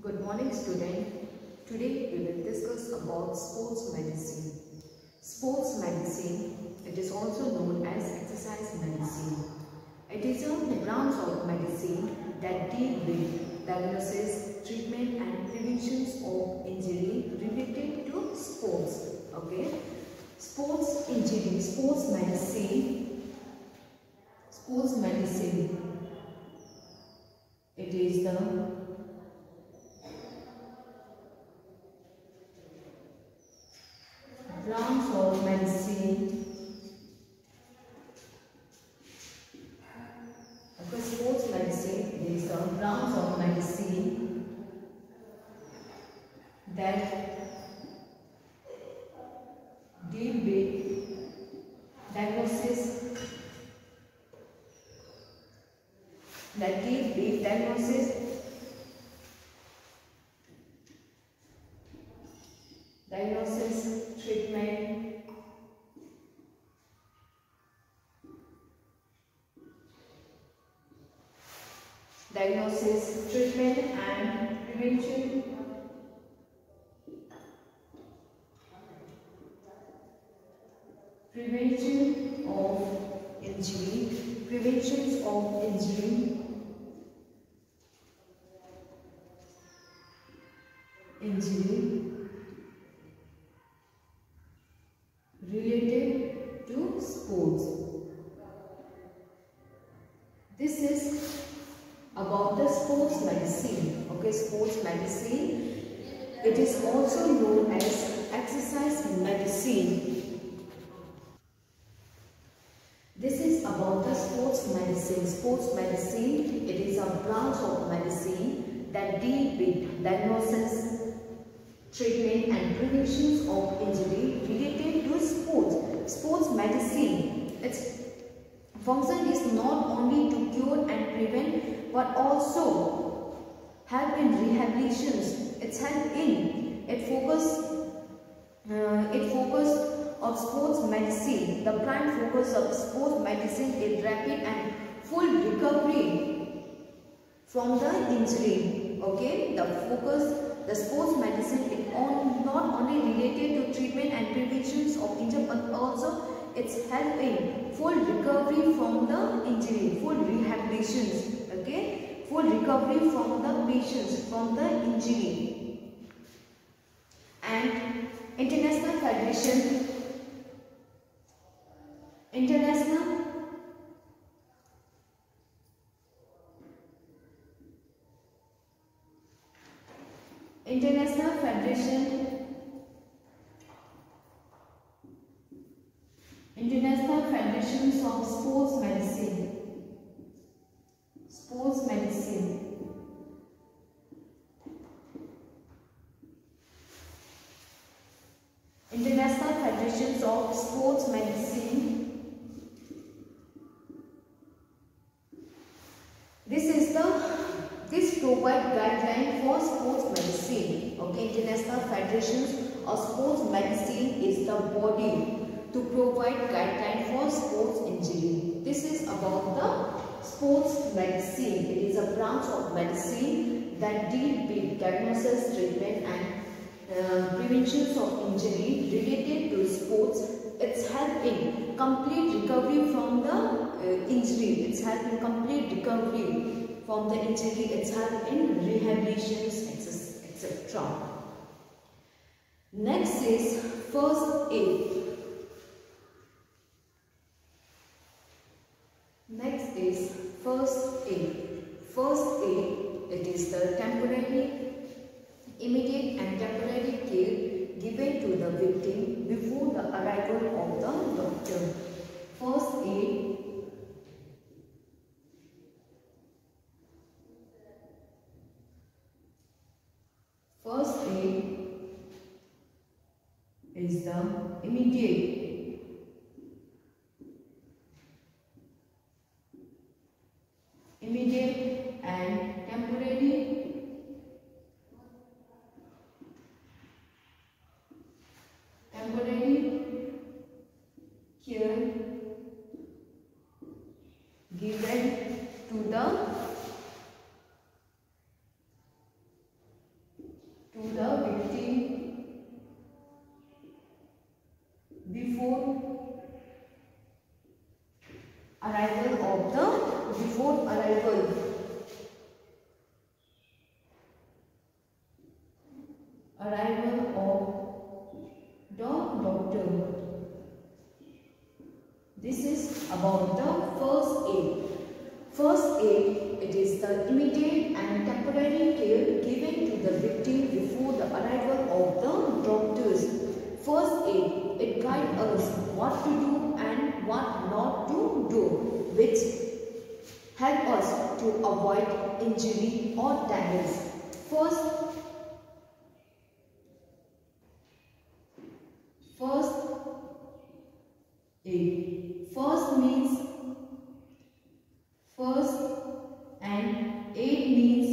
Good morning, student. Today we will discuss about sports medicine. Sports medicine, it is also known as exercise medicine. It is a branch of medicine that deal with diagnosis, treatment and prevention of injury related to sports. Okay. Sports injury, sports medicine. It is the branch of medicine. Okay, sports medicine is the branch of medicine that deal with diagnosis, treatment, and prevention of injury, related to sports. This is about the sports medicine. Okay, sports medicine. It is also known as exercise medicine. This is about the sports medicine. Sports medicine, it is a branch of medicine that deal with diagnosis, treatment and prevention of injury related to sports. Sports medicine, its function is not only to cure and prevent but also help in rehabilitation. It focus of sports medicine. The prime focus of sports medicine is rapid and full recovery from the injury. Okay, the sports medicine is not only related to treatment and prevention of injury but also it's helping full recovery from the injury, full rehabilitation. Okay, full recovery from the patients from the injury. And International Federation of Sports Medicine. International Federations of Sports Medicine. This provide guideline for sports medicine. Okay, International Federations of Sports Medicine is the body to provide guideline for sports injury. This is about the sports medicine. It is a branch of medicine that deal with diagnosis, treatment and prevention of injury related to sports. It's helping complete recovery from the injury. It's helping complete recovery from the injury. It's helping rehabilitation, etc. Next is first aid. First aid, it is the immediate and temporary care given to the victim before the arrival of the doctor. First aid is the immediate and temporary care given to the arrival of the, before arrival of the doctor. This is about the first aid. First aid, it is the immediate and temporary care given to the victim before the arrival of the doctors. First aid, it guides us what to do and what not to do, which help us to avoid injury or damage. First aid. First means first and aid means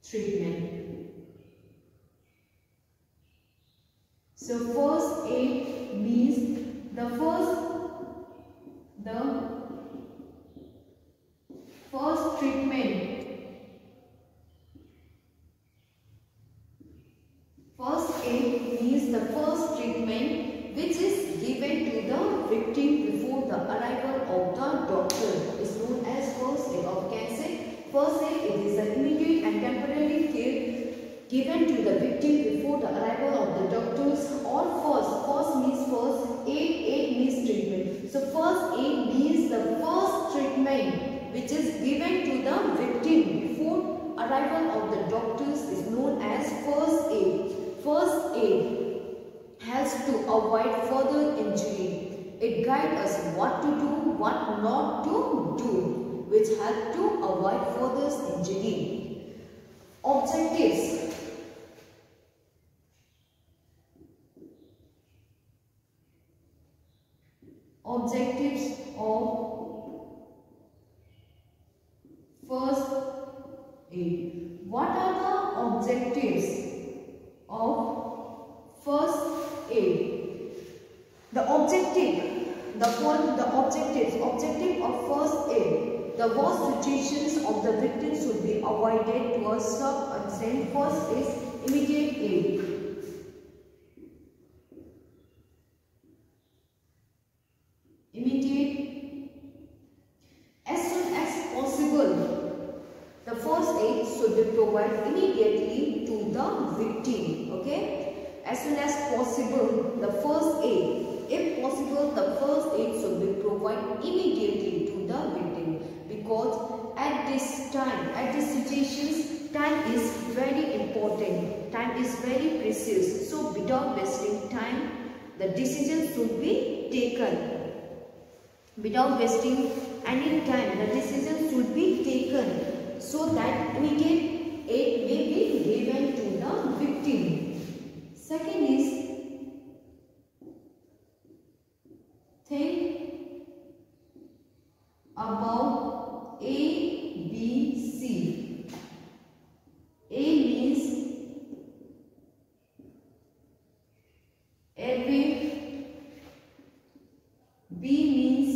treatment. So first aid means the first treatment. First aid means the first treatment which is given to the victim before the arrival of the doctor is known as first aid. Or can say first aid, it is the immediate and temporary care given to the victim before the arrival of the doctors. Or first means first, aid means treatment. So first aid means the first treatment which is given to the victim before arrival of the doctors is known as first aid. First aid helps to avoid further injury. It guides us what to do, what not to do, which help to avoid further injury. Objectives. Objectives of first aid. What are the objectives of first aid? The objective of first aid. The worst situations of the victim should be avoided to a certain extent. First is immediate aid. As soon as possible, the first aid should be provided immediately to the victim. Okay? As soon as possible, the first aid. If possible, the first aid should be provided immediately to the victim, because at this time, at these situations, time is very important. Time is very precious. So without wasting time, the decision should be taken. Without wasting any time, the decision should be taken so that immediate aid may be given to the victim. Second is think about A, B, C. A means airway, B means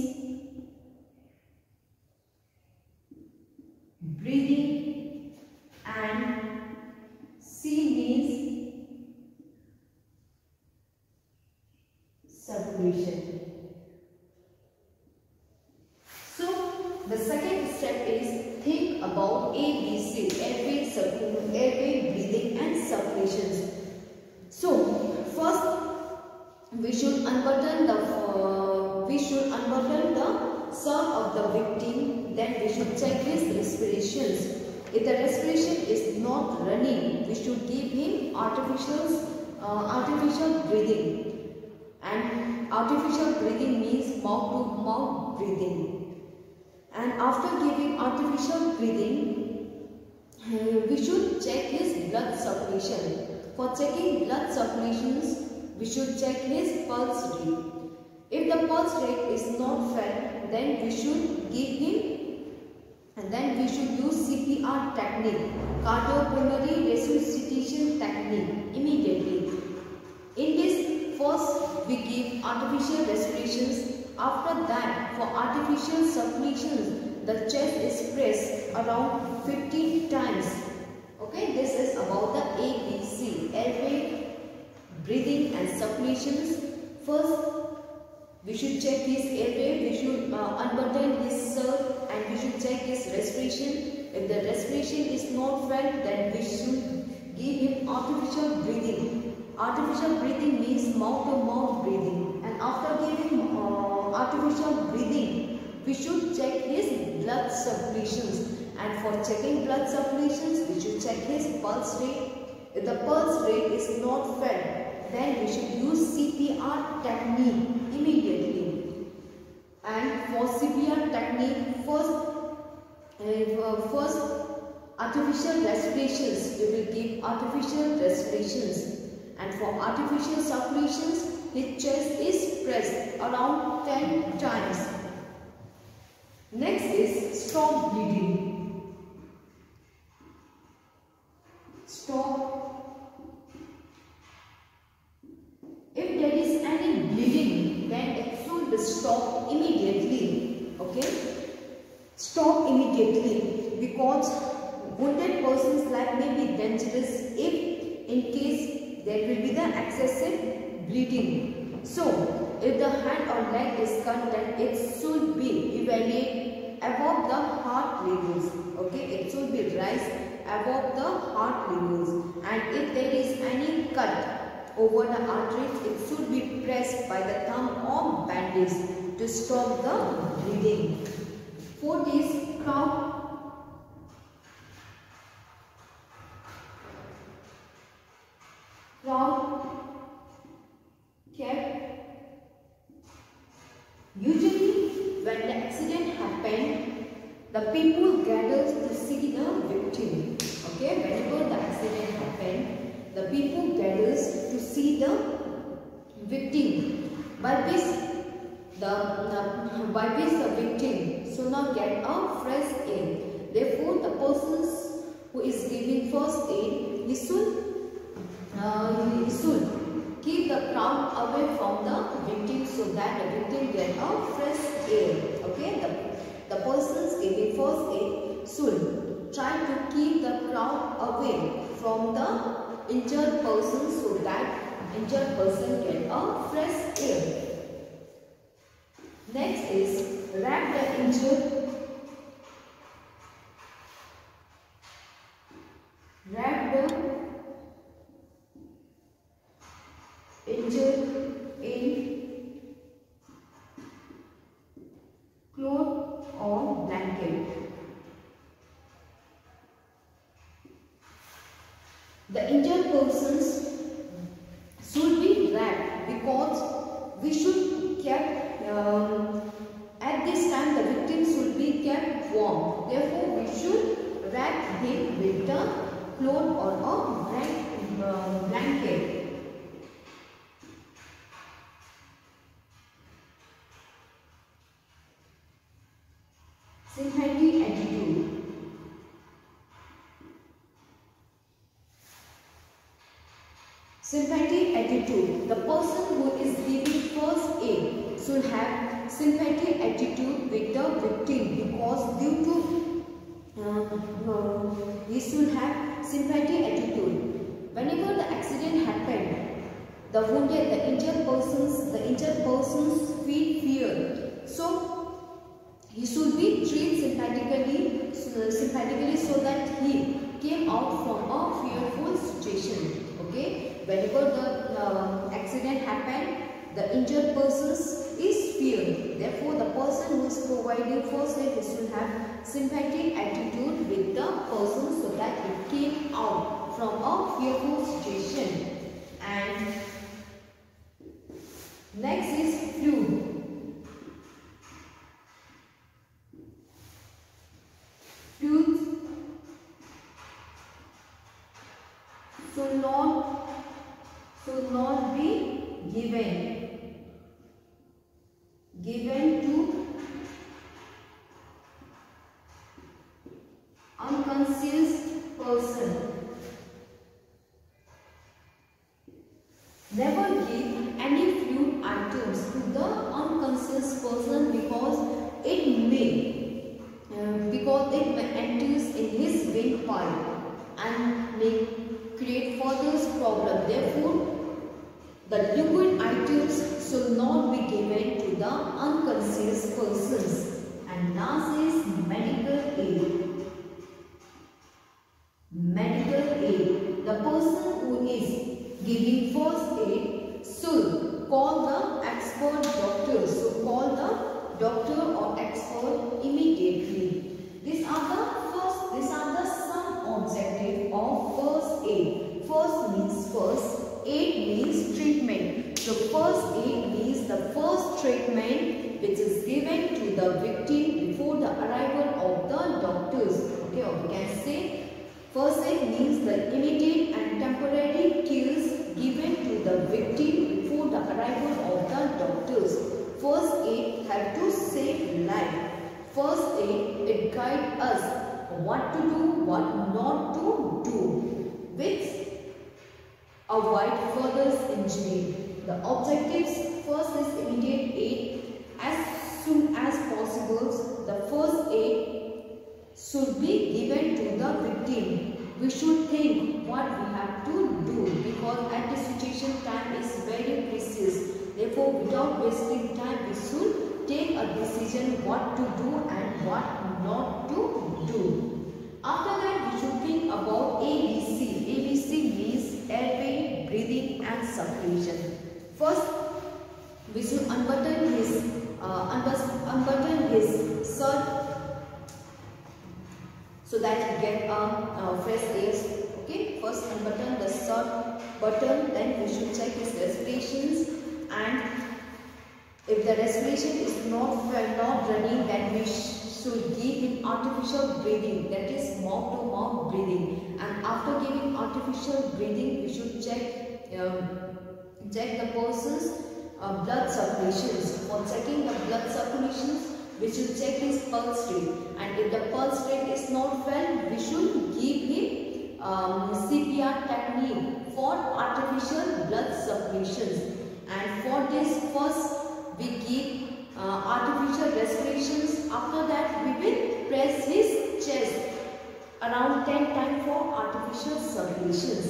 breathing, and C means circulation. The second step is think about ABC, airway, breathing and circulations. So first we should unbutton the shirt of the victim. Then we should check his respirations. If the respiration is not running, we should give him artificial breathing. And artificial breathing means mouth to mouth breathing. And after giving artificial breathing, we should check his blood circulation. For checking blood circulations, we should check his pulse rate. If the pulse rate is not felt, then we should give him, and then we should use CPR technique, cardiopulmonary resuscitation technique, immediately. In this, first we give artificial respirations. After that, for artificial circulations, the chest is pressed around 50 times. Okay, this is about the ABC, airway, breathing and circulations. First, We should check his airway, we should unbutton his shirt, and we should check his respiration. If the respiration is not felt, then we should give him artificial breathing. Artificial breathing means mouth-to-mouth breathing. And after giving artificial breathing, we should check his blood circulations. And for checking blood circulations, we should check his pulse rate. If the pulse rate is not felt, then we should use CPR technique immediately. And for CPR technique, first artificial respirations, we will give artificial respirations. And for artificial circulations, his chest is pressed around 10 times. Next is stop bleeding. Stop. If there is any bleeding, then it should stop immediately. Okay? Stop immediately, because wounded person's life may be dangerous if in case there will be the excessive bleeding. So, if the hand or leg is cut, then it should be evaluated above the heart levels. Okay? It should be raised above the heart levels. And if there is any cut over the arteries, it should be pressed by the thumb or bandage to stop the bleeding. Fourth is crowd. Crowd kept. Usually, when the accident happened, the people gathered to see the victim. Okay, whenever the accident happened, the people gathers to see the victim, by which the victim should not get a fresh air. Therefore, the persons who is giving first aid, he should keep the crowd away from the victim so that the victim get a fresh air. Okay, the persons giving first aid should try to keep the crowd away from the injured person so that injured person get a fresh air. Next is wrap the injured. Wrap the injured in cloth or blanket. The injured persons should be wrapped, because we should keep at this time the victim should be kept warm. Therefore, we should wrap him with the cloth or a blanket. Sympathetic attitude. Sympathetic attitude. The person who is giving first aid should have sympathetic attitude with the victim, because due to he should have sympathetic attitude. Whenever the accident happened, the wounded, the injured persons feel fear. So he should be treated sympathetically so that he came out from a fearful situation. Okay, whenever the accident happened, the injured persons is feared. Therefore, the person who is providing first aid should have sympathetic attitude with the person so that he came out from a fearful situation. And next is fluid. Fluids should not be given to unconscious person. Never give any fluid items to the unconscious person, because it may enters in his windpipe and may create further problem. Therefore, the liquid items should not be given to the And last is medical aid. Medical aid. The person who is giving first aid should call the expert doctor. So call the doctor or expert immediately. These are the some objective of first aid. First means first, aid means treatment. So first aid means the first treatment which is given to the victim before the arrival of the doctors. Okay, or we can say first aid means the immediate and temporary cures given to the victim before the arrival of the doctors. First aid have to save life. First aid, it guides us what to do, what not to do, which avoid further injury. The objectives: first is immediate aid. As soon as possible, the first aid should be given to the victim. We should think what we have to do, because at this situation time is very precious. Therefore, without wasting time, we should take a decision what to do and what not to do. After that, we should think about ABC. ABC means airway, breathing and circulation. First, we should unbutton his shirt so that he get fresh air. Okay, first unbutton the shirt button, then we should check his respirations, and if the respiration is not running, then we should give him artificial breathing, that is mouth to mouth breathing. And after giving artificial breathing, we should check the person's blood circulations. For checking the blood circulations, we should check his pulse rate, and if the pulse rate is not well, we should give him CPR technique for artificial blood circulations. And for this, first we give artificial respirations. After that, we will press his chest around 10 times for artificial circulations.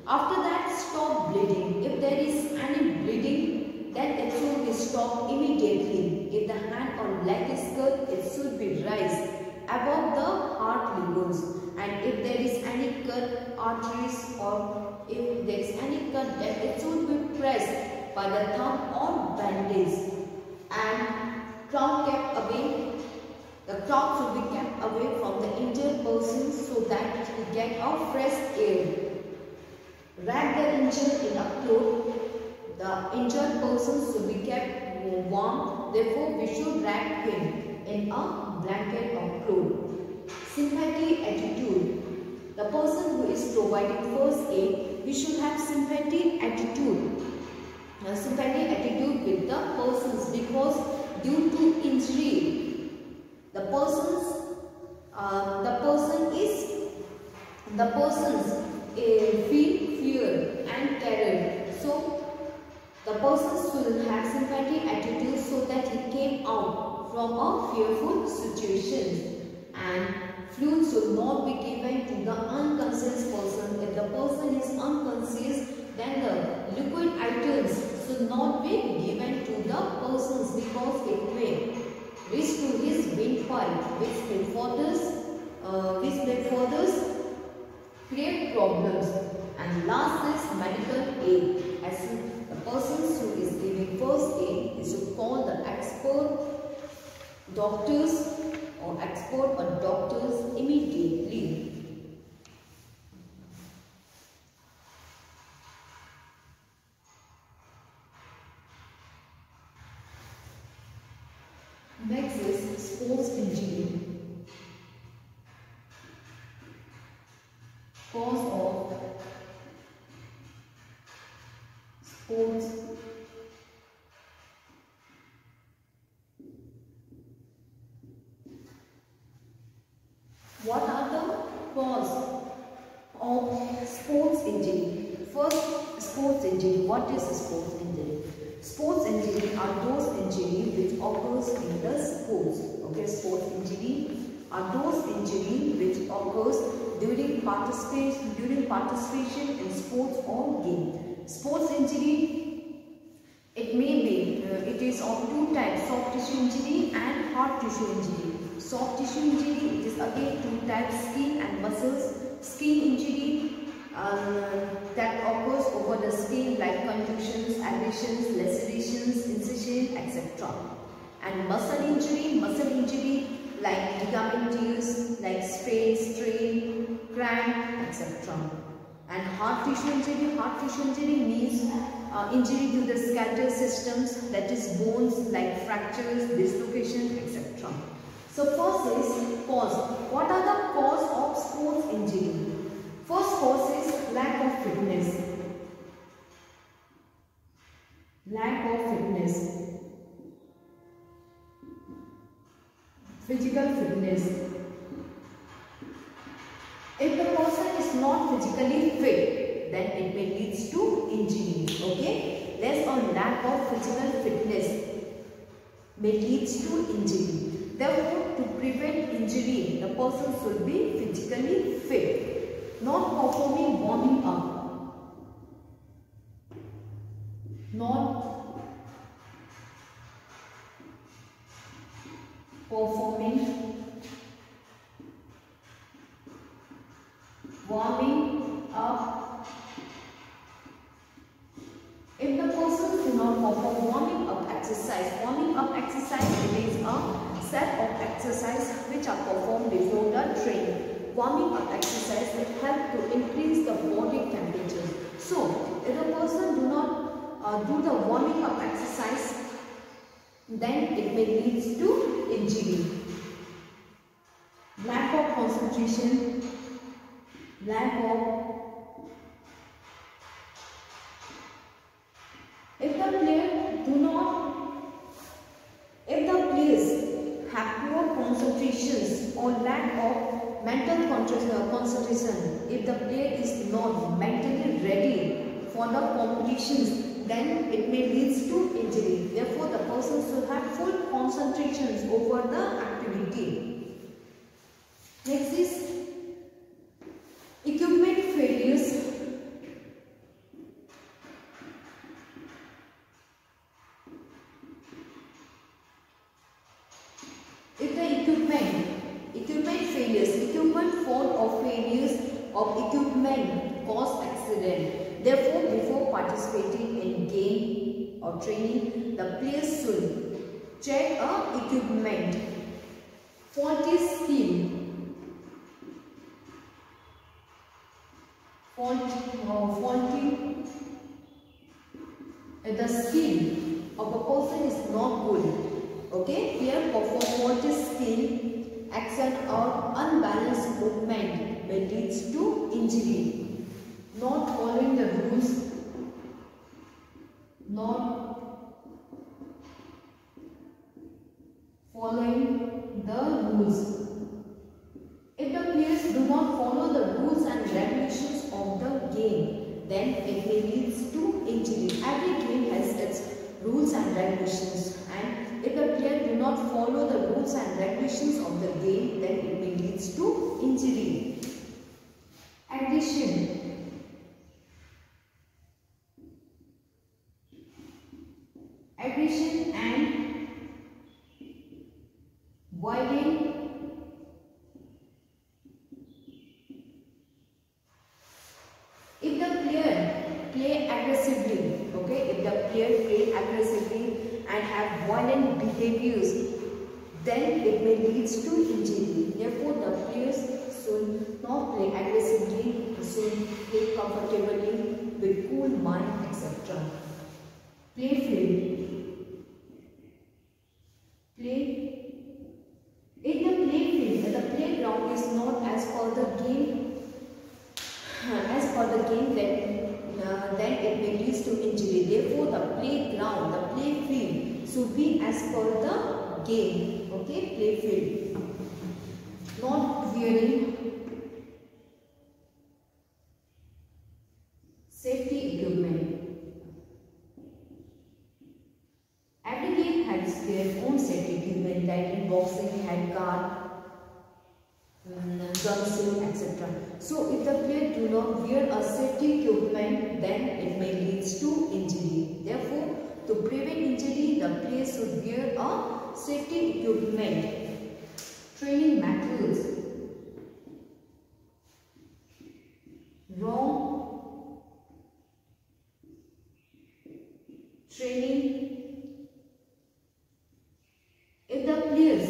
After that, stop bleeding. If there is any bleeding, then it should be stopped immediately. If the hand or leg is cut, it should be raised above the heart levels. And if there is any cut arteries, or if there is any cut, then it should be pressed by the thumb or bandage, and crown kept away. The crown should be kept away from the injured person so that he get a fresh air. Wrap the injured in a cloth. The injured person should be kept warm. Therefore, we should wrap him in a blanket or cloth. Sympathetic attitude. The person who is providing first aid, we should have sympathetic attitude. Sympathetic attitude with the persons, because due to injury, the persons feel fear and terror. So the person should have sympathetic attitude so that he came out from a fearful situation. And fluid should not be given to the unconscious person. If the person is unconscious, then the liquid items should not be given to the persons, because it may reach to his windpipe, which may further create problems. And last is medical aid. As the person who is giving first aid is to call the expert doctors immediately. Next is sports injury. Cause of sports What are the cause of sports injury? First, sports injury. What is a sports injury? Sports injury are those injuries which occurs in the sports. Okay, sports injury are those injuries which occurs during participation in sports or game. Sports injury, it may be, it is of two types: soft tissue injury and hard tissue injury. Soft tissue injury, it is again two types, skin and muscles. Skin injury that occurs over the skin like contusions, abrasions, lacerations, incision, etc. And muscle injury like ligament tears, like strain, cramp, etc. And heart tissue injury means injury to the skeletal systems, that is bones like fractures, dislocation, etc. So first is cause. What are the cause of sports injury? First cause is lack of fitness. Physical fitness. If the person is not physically fit, then it may lead to injury. Okay, less or lack of physical fitness may lead to injury. Therefore, to prevent injury, the person should be physically fit. Not performing warming up. Not performing warming up. If the person do not perform warming up exercise is a set of exercise which are performed before the training. Warming up exercise will help to increase the body temperature. So, if the person do not do the warming up exercise, then it may lead to injury. Lack of concentration. If the players have poor concentrations or lack of mental concentration, if the player is not mentally ready for the competitions, then it may lead to injury. Therefore, the person should have full concentrations over the activity. Next is equipment failures. If the equipment fault or failures of equipment cause accident. Therefore, before participating in game or training, the players should check equipment. Faulty skill. The skill of a person is not good. Okay, player perform faulty skill, action or unbalanced movement may lead to injury. Not following the rules. If the players do not follow the rules and regulations of the game, then it may lead to injury. Every game has its rules and regulations, and if the player do not follow the rules and regulations of the game, then it may lead to injury. Aggression. And violent. If the player play aggressively, and have violent behaviors, then it may lead to injury. Therefore, the players should not play aggressively, should play comfortably with cool mind, etc. Play field. If the play field, the playground is not as per the game, then it may lead to injury. Therefore, the playground, the play field should be as per the game. Okay, play field. Not wearing safety equipment. Every game has their own safety equipment, like in boxing, head guard, jumpsuit, etc. So, if the player do not wear a safety equipment, then it may lead to injury. Therefore, to prevent injury, the player should wear a safety equipment. training methods, wrong training. If the players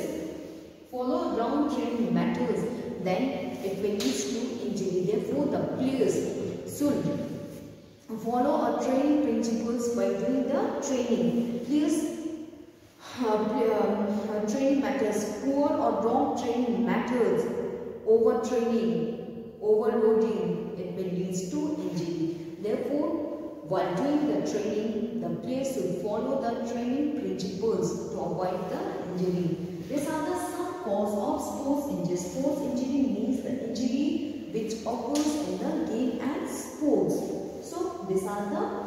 follow wrong training methods, then it will lead to injury. Therefore, the players should follow our training principles by doing the training. Players training methods, poor or wrong training methods, overtraining, overloading, it will lead to injury. Therefore, while doing the training, the players should follow the training principles to avoid the injury. These are the some cause of sports injury. Sports injury means the injury which occurs in the game and sports. So these are the